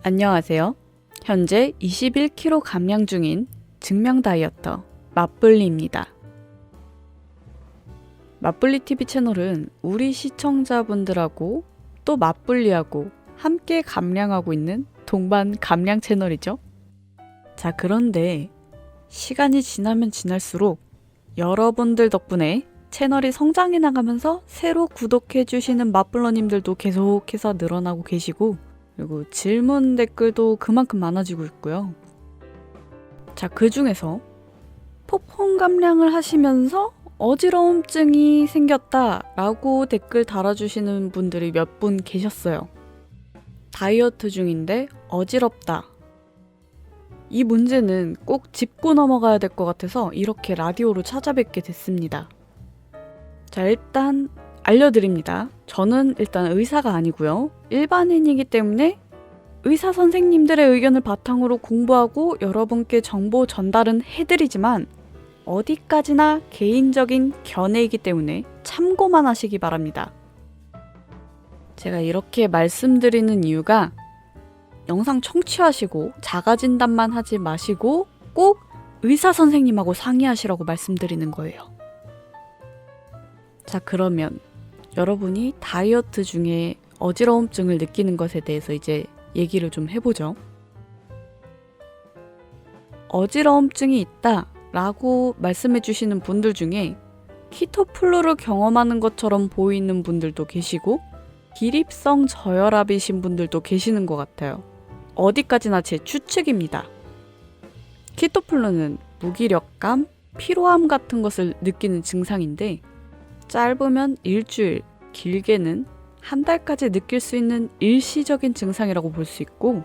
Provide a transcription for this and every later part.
안녕하세요. 현재 21kg 감량 중인 증명 다이어터 맛블리입니다. 맛블리TV 채널은 우리 시청자분들하고 또 맛블리하고 함께 감량하고 있는 동반 감량 채널이죠. 자, 그런데 시간이 지나면 지날수록 여러분들 덕분에 채널이 성장해 나가면서 새로 구독해주시는 맛블러님들도 계속해서 늘어나고 계시고, 그리고 질문 댓글도 그만큼 많아지고 있고요. 자, 그 중에서 폭풍 감량을 하시면서 어지러움증이 생겼다라고 댓글 달아주시는 분들이 몇 분 계셨어요. 다이어트 중인데 어지럽다. 이 문제는 꼭 짚고 넘어가야 될 것 같아서 이렇게 라디오로 찾아뵙게 됐습니다. 자, 일단 알려드립니다. 저는 일단 의사가 아니고요. 일반인이기 때문에 의사 선생님들의 의견을 바탕으로 공부하고 여러분께 정보 전달은 해드리지만 어디까지나 개인적인 견해이기 때문에 참고만 하시기 바랍니다. 제가 이렇게 말씀드리는 이유가 영상 청취하시고 자가진단만 하지 마시고 꼭 의사 선생님하고 상의하시라고 말씀드리는 거예요. 자, 그러면 여러분이 다이어트 중에 어지러움증을 느끼는 것에 대해서 이제 얘기를 좀 해보죠. 어지러움증이 있다 라고 말씀해 주시는 분들 중에 키토플루를 경험하는 것처럼 보이는 분들도 계시고 기립성 저혈압이신 분들도 계시는 것 같아요. 어디까지나 제 추측입니다. 키토플루는 무기력감, 피로함 같은 것을 느끼는 증상인데 짧으면 일주일, 길게는 한 달까지 느낄 수 있는 일시적인 증상이라고 볼 수 있고,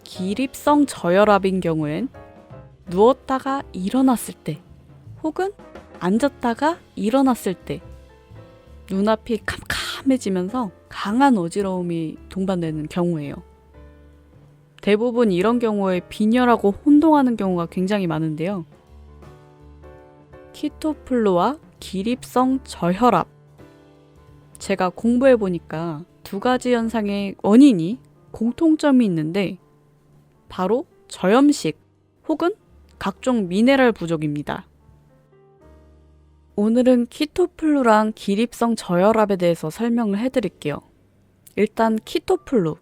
기립성 저혈압인 경우엔 누웠다가 일어났을 때 혹은 앉았다가 일어났을 때 눈앞이 캄캄해지면서 강한 어지러움이 동반되는 경우예요. 대부분 이런 경우에 빈혈하고 혼동하는 경우가 굉장히 많은데요. 키토플루와 기립성 저혈압, 제가 공부해보니까 두 가지 현상의 원인이 공통점이 있는데 바로 저염식 혹은 각종 미네랄 부족입니다. 오늘은 키토플루랑 기립성 저혈압에 대해서 설명을 해드릴게요. 일단 키토플루.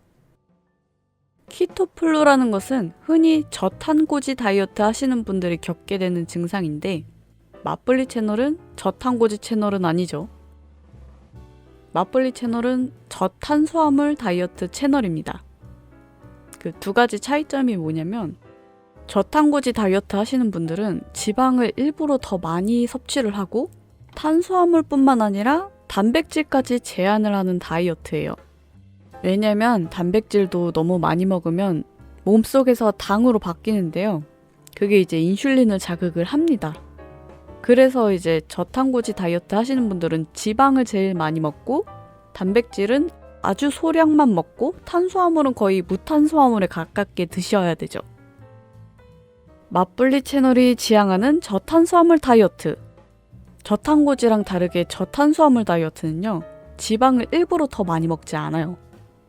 키토플루라는 것은 흔히 저탄고지 다이어트 하시는 분들이 겪게 되는 증상인데 맛블리 채널은 저탄고지 채널은 아니죠. 맛블리 채널은 저탄수화물 다이어트 채널입니다. 그 두 가지 차이점이 뭐냐면 저탄고지 다이어트 하시는 분들은 지방을 일부러 더 많이 섭취를 하고 탄수화물뿐만 아니라 단백질까지 제한을 하는 다이어트예요. 왜냐면 단백질도 너무 많이 먹으면 몸속에서 당으로 바뀌는데요. 그게 이제 인슐린을 자극을 합니다. 그래서 이제 저탄고지 다이어트 하시는 분들은 지방을 제일 많이 먹고 단백질은 아주 소량만 먹고 탄수화물은 거의 무탄수화물에 가깝게 드셔야 되죠. 맛블리 채널이 지향하는 저탄수화물 다이어트. 저탄고지랑 다르게 저탄수화물 다이어트는요, 지방을 일부러 더 많이 먹지 않아요.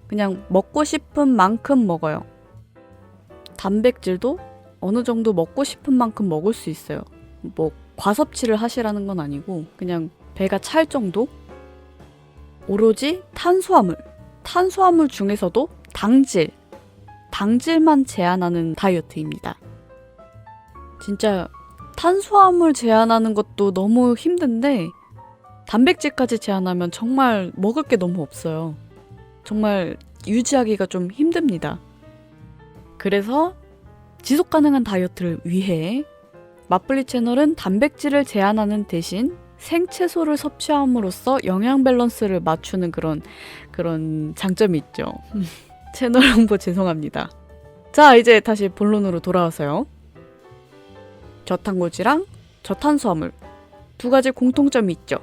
그냥 먹고 싶은 만큼 먹어요. 단백질도 어느 정도 먹고 싶은 만큼 먹을 수 있어요. 뭐 과섭취를 하시라는 건 아니고 그냥 배가 찰 정도? 오로지 탄수화물 중에서도 당질만 제한하는 다이어트입니다. 진짜 탄수화물 제한하는 것도 너무 힘든데 단백질까지 제한하면 정말 먹을 게 너무 없어요. 정말 유지하기가 좀 힘듭니다. 그래서 지속 가능한 다이어트를 위해 맛블리 채널은 단백질을 제한하는 대신 생채소를 섭취함으로써 영양 밸런스를 맞추는 그런 장점이 있죠. 채널 홍보 죄송합니다. 자, 이제 다시 본론으로 돌아와서요. 저탄고지랑 저탄수화물 두 가지 공통점이 있죠.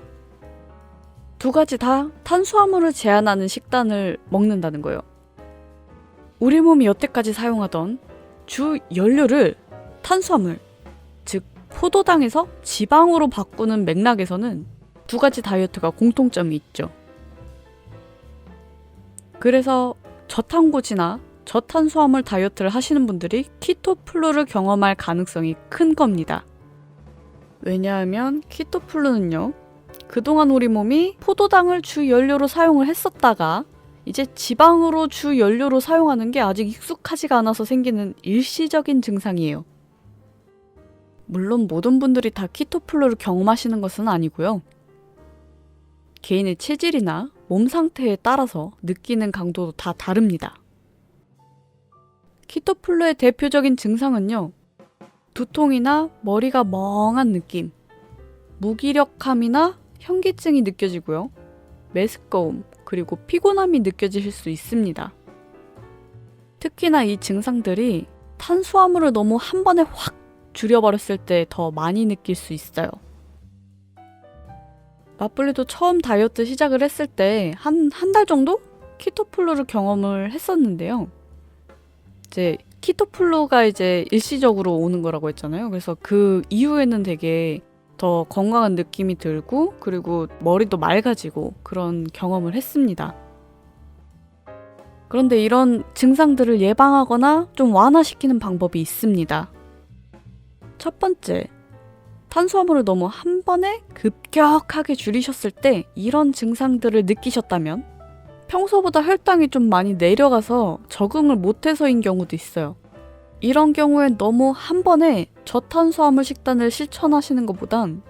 두 가지 다 탄수화물을 제한하는 식단을 먹는다는 거예요. 우리 몸이 여태까지 사용하던 주 연료를 탄수화물, 즉 포도당에서 지방으로 바꾸는 맥락에서는 두 가지 다이어트가 공통점이 있죠. 그래서 저탄고지나 저탄수화물 다이어트를 하시는 분들이 키토플루를 경험할 가능성이 큰 겁니다. 왜냐하면 키토플루는요, 그동안 우리 몸이 포도당을 주 연료로 사용을 했었다가 이제 지방으로 주 연료로 사용하는 게 아직 익숙하지가 않아서 생기는 일시적인 증상이에요. 물론 모든 분들이 다 키토플루를 경험하시는 것은 아니고요. 개인의 체질이나 몸 상태에 따라서 느끼는 강도도 다 다릅니다. 키토플루의 대표적인 증상은요, 두통이나 머리가 멍한 느낌, 무기력함이나 현기증이 느껴지고요. 메스꺼움, 그리고 피곤함이 느껴지실 수 있습니다. 특히나 이 증상들이 탄수화물을 너무 한 번에 확 줄여버렸을 때 더 많이 느낄 수 있어요. 맞불리도 처음 다이어트 시작을 했을 때 한 달 정도 키토플루를 경험을 했었는데요. 이제 키토플루가 이제 일시적으로 오는 거라고 했잖아요. 그래서 그 이후에는 되게 더 건강한 느낌이 들고 그리고 머리도 맑아지고 그런 경험을 했습니다. 그런데 이런 증상들을 예방하거나 좀 완화시키는 방법이 있습니다. 첫 번째, 탄수화물을 너무 한 번에 급격하게 줄이셨을 때 이런 증상들을 느끼셨다면 평소보다 혈당이 좀 많이 내려가서 적응을 못해서인 경우도 있어요. 이런 경우엔 너무 한 번에 저탄수화물 식단을 실천하시는 것보단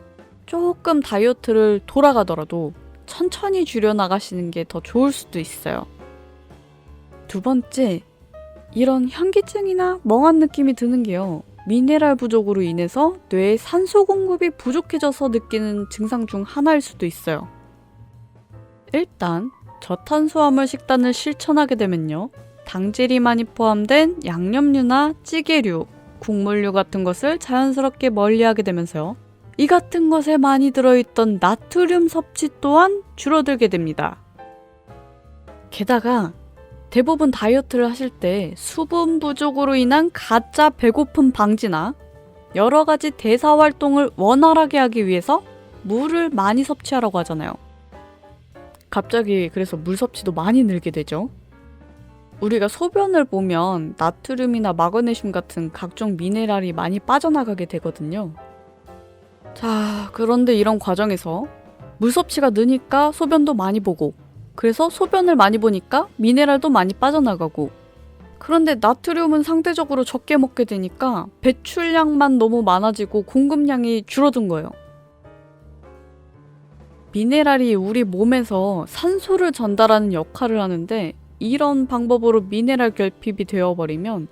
조금 다이어트를 돌아가더라도 천천히 줄여나가시는 게 더 좋을 수도 있어요. 두 번째, 이런 현기증이나 멍한 느낌이 드는 게요, 미네랄 부족으로 인해서 뇌에 산소 공급이 부족해져서 느끼는 증상 중 하나일 수도 있어요. 일단 저탄수화물 식단을 실천하게 되면요, 당질이 많이 포함된 양념류나 찌개류, 국물류 같은 것을 자연스럽게 멀리하게 되면서요, 이 같은 것에 많이 들어있던 나트륨 섭취 또한 줄어들게 됩니다. 게다가 대부분 다이어트를 하실 때 수분 부족으로 인한 가짜 배고픔 방지나 여러 가지 대사 활동을 원활하게 하기 위해서 물을 많이 섭취하라고 하잖아요. 갑자기 그래서 물 섭취도 많이 늘게 되죠. 우리가 소변을 보면 나트륨이나 마그네슘 같은 각종 미네랄이 많이 빠져나가게 되거든요. 자, 그런데 이런 과정에서 물 섭취가 느니까 소변도 많이 보고, 그래서 소변을 많이 보니까 미네랄도 많이 빠져나가고, 그런데 나트륨은 상대적으로 적게 먹게 되니까 배출량만 너무 많아지고 공급량이 줄어든 거예요. 미네랄이 우리 몸에서 산소를 전달하는 역할을 하는데 이런 방법으로 미네랄 결핍이 되어버리면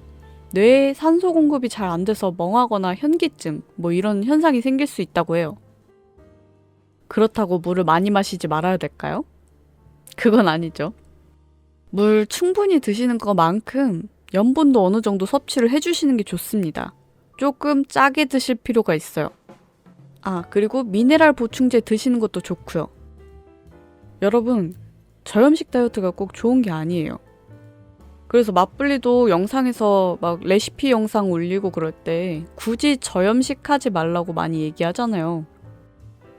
뇌에 산소 공급이 잘 안 돼서 멍하거나 현기증, 뭐 이런 현상이 생길 수 있다고 해요. 그렇다고 물을 많이 마시지 말아야 될까요? 그건 아니죠. 물 충분히 드시는 것만큼 염분도 어느 정도 섭취를 해주시는 게 좋습니다. 조금 짜게 드실 필요가 있어요. 아, 그리고 미네랄 보충제 드시는 것도 좋고요. 여러분, 저염식 다이어트가 꼭 좋은 게 아니에요. 그래서 맞불리도 영상에서 막 레시피 영상 올리고 그럴 때 굳이 저염식 하지 말라고 많이 얘기하잖아요.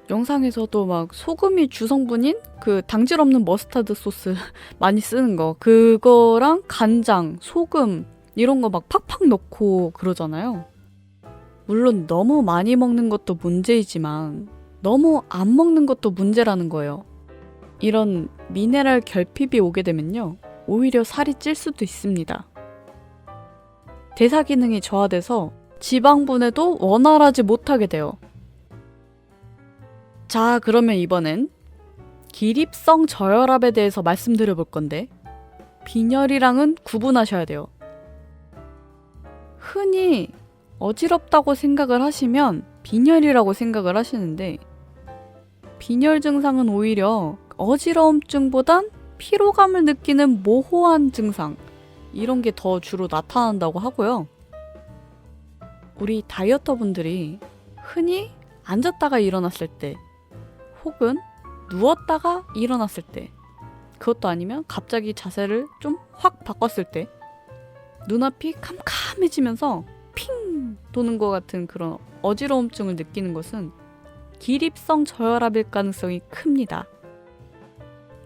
영상에서도 막 소금이 주성분인 그 당질 없는 머스타드 소스 많이 쓰는 거, 그거랑 간장, 소금 이런 거 막 팍팍 넣고 그러잖아요. 물론 너무 많이 먹는 것도 문제이지만 너무 안 먹는 것도 문제라는 거예요. 이런 미네랄 결핍이 오게 되면요, 오히려 살이 찔 수도 있습니다. 대사 기능이 저하돼서 지방 분해도 원활하지 못하게 돼요. 자, 그러면 이번엔 기립성 저혈압에 대해서 말씀드려 볼 건데, 빈혈이랑은 구분하셔야 돼요. 흔히 어지럽다고 생각을 하시면 빈혈이라고 생각을 하시는데, 빈혈 증상은 오히려 어지러움증보단 피로감을 느끼는 모호한 증상, 이런 게 더 주로 나타난다고 하고요. 우리 다이어터 분들이 흔히 앉았다가 일어났을 때, 혹은 누웠다가 일어났을 때, 그것도 아니면 갑자기 자세를 좀 확 바꿨을 때 눈앞이 캄캄해지면서 핑 도는 것 같은 그런 어지러움증을 느끼는 것은 기립성 저혈압일 가능성이 큽니다.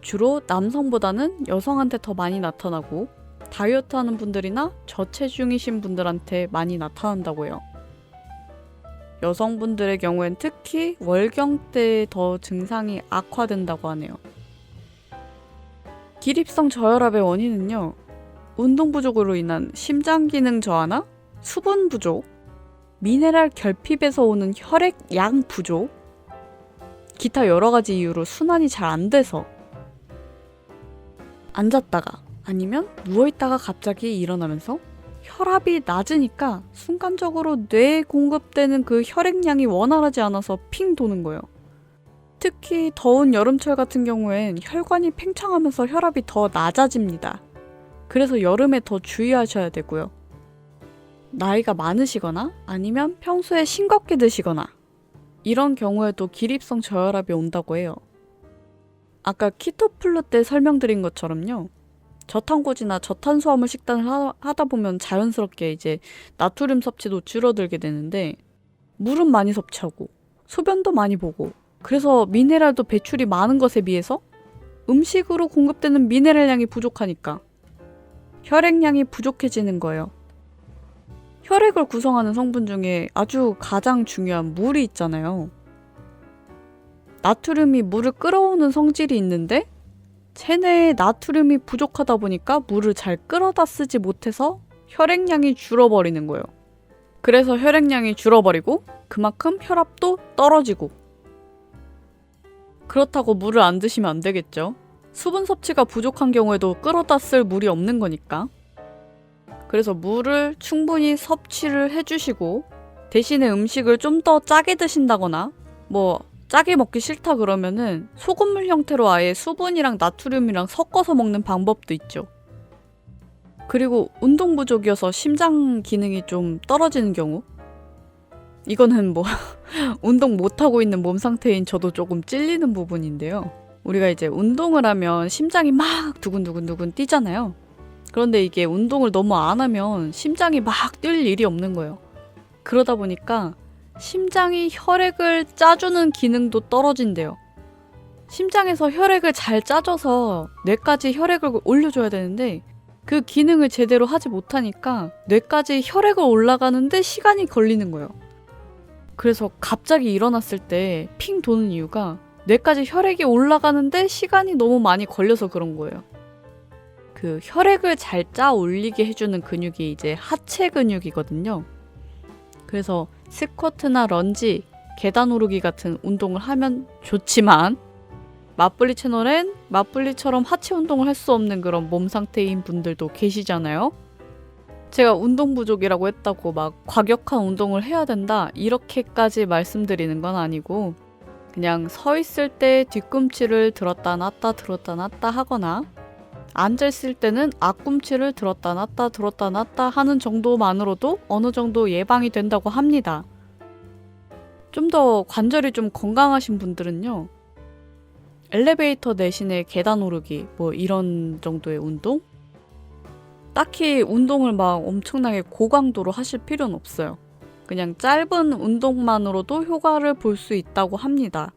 주로 남성보다는 여성한테 더 많이 나타나고, 다이어트 하는 분들이나 저체중이신 분들한테 많이 나타난다고 해요. 여성분들의 경우엔 특히 월경 때 더 증상이 악화된다고 하네요. 기립성 저혈압의 원인은요, 운동 부족으로 인한 심장 기능 저하나 수분 부족, 미네랄 결핍에서 오는 혈액 양 부족, 기타 여러 가지 이유로 순환이 잘 안 돼서 앉았다가 아니면 누워있다가 갑자기 일어나면서 혈압이 낮으니까 순간적으로 뇌에 공급되는 그 혈액량이 원활하지 않아서 핑 도는 거예요. 특히 더운 여름철 같은 경우엔 혈관이 팽창하면서 혈압이 더 낮아집니다. 그래서 여름에 더 주의하셔야 되고요. 나이가 많으시거나 아니면 평소에 싱겁게 드시거나 이런 경우에도 기립성 저혈압이 온다고 해요. 아까 키토플루 때 설명드린 것처럼요. 저탄고지나 저탄수화물 식단을 하다 보면 자연스럽게 이제 나트륨 섭취도 줄어들게 되는데 물은 많이 섭취하고 소변도 많이 보고 그래서 미네랄도 배출이 많은 것에 비해서 음식으로 공급되는 미네랄량이 부족하니까 혈액량이 부족해지는 거예요. 혈액을 구성하는 성분 중에 아주 가장 중요한 물이 있잖아요. 나트륨이 물을 끌어오는 성질이 있는데 체내에 나트륨이 부족하다 보니까 물을 잘 끌어다 쓰지 못해서 혈액량이 줄어버리는 거예요. 그래서 혈액량이 줄어버리고 그만큼 혈압도 떨어지고 그렇다고 물을 안 드시면 안 되겠죠. 수분 섭취가 부족한 경우에도 끌어다 쓸 물이 없는 거니까. 그래서 물을 충분히 섭취를 해주시고 대신에 음식을 좀 더 짜게 드신다거나 짜게 먹기 싫다 그러면은 소금물 형태로 아예 수분이랑 나트륨이랑 섞어서 먹는 방법도 있죠. 그리고 운동 부족이어서 심장 기능이 좀 떨어지는 경우 이거는 운동 못하고 있는 몸 상태인 저도 조금 찔리는 부분인데요. 우리가 이제 운동을 하면 심장이 막 두근두근두근 뛰잖아요. 그런데 이게 운동을 너무 안 하면 심장이 막 뛸 일이 없는 거예요. 그러다 보니까 심장이 혈액을 짜주는 기능도 떨어진대요. 심장에서 혈액을 잘 짜줘서 뇌까지 혈액을 올려줘야 되는데 그 기능을 제대로 하지 못하니까 뇌까지 혈액을 올라가는데 시간이 걸리는 거예요. 그래서 갑자기 일어났을 때 핑 도는 이유가 뇌까지 혈액이 올라가는데 시간이 너무 많이 걸려서 그런 거예요. 그 혈액을 잘 짜 올리게 해주는 근육이 이제 하체 근육이거든요. 그래서 스쿼트나 런지, 계단 오르기 같은 운동을 하면 좋지만 맞불리 채널엔 맞불리처럼 하체 운동을 할 수 없는 그런 몸 상태인 분들도 계시잖아요. 제가 운동 부족이라고 했다고 막 과격한 운동을 해야 된다 이렇게까지 말씀드리는 건 아니고 그냥 서 있을 때 뒤꿈치를 들었다 놨다 하거나 앉아있을 때는 앞꿈치를 들었다 놨다 하는 정도만으로도 어느 정도 예방이 된다고 합니다. 좀 더 관절이 좀 건강하신 분들은요. 엘리베이터 대신에 계단 오르기 이런 정도의 운동? 딱히 운동을 막 엄청나게 고강도로 하실 필요는 없어요. 그냥 짧은 운동만으로도 효과를 볼 수 있다고 합니다.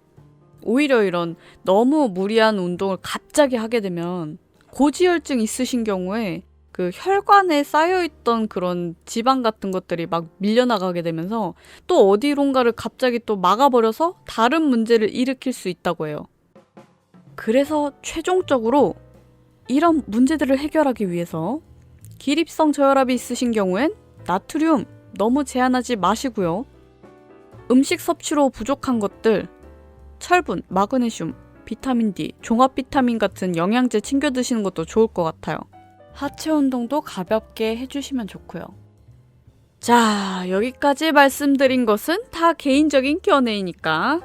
오히려 이런 너무 무리한 운동을 갑자기 하게 되면 고지혈증 있으신 경우에 그 혈관에 쌓여있던 그런 지방 같은 것들이 막 밀려나가게 되면서 또 어디론가를 갑자기 또 막아버려서 다른 문제를 일으킬 수 있다고 해요. 그래서 최종적으로 이런 문제들을 해결하기 위해서 기립성 저혈압이 있으신 경우엔 나트륨 너무 제한하지 마시고요. 음식 섭취로 부족한 것들, 철분, 마그네슘, 비타민 D, 종합 비타민 같은 영양제 챙겨 드시는 것도 좋을 것 같아요. 하체 운동도 가볍게 해주시면 좋고요. 자, 여기까지 말씀드린 것은 다 개인적인 견해이니까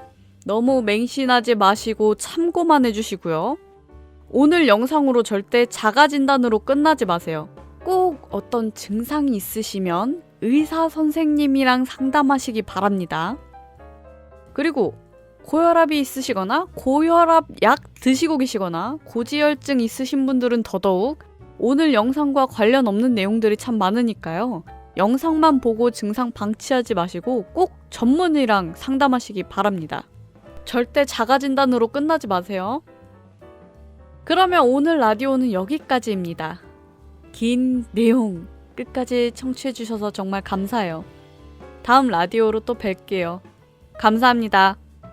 너무 맹신하지 마시고 참고만 해주시고요. 오늘 영상으로 절대 자가 진단으로 끝나지 마세요. 꼭 어떤 증상이 있으시면 의사 선생님이랑 상담하시기 바랍니다. 그리고 고혈압이 있으시거나 고혈압 약 드시고 계시거나 고지혈증 있으신 분들은 더더욱 오늘 영상과 관련 없는 내용들이 참 많으니까요. 영상만 보고 증상 방치하지 마시고 꼭 전문의랑 상담하시기 바랍니다. 절대 자가진단으로 끝나지 마세요. 그러면 오늘 라디오는 여기까지입니다. 긴 내용 끝까지 청취해주셔서 정말 감사해요. 다음 라디오로 또 뵐게요. 감사합니다.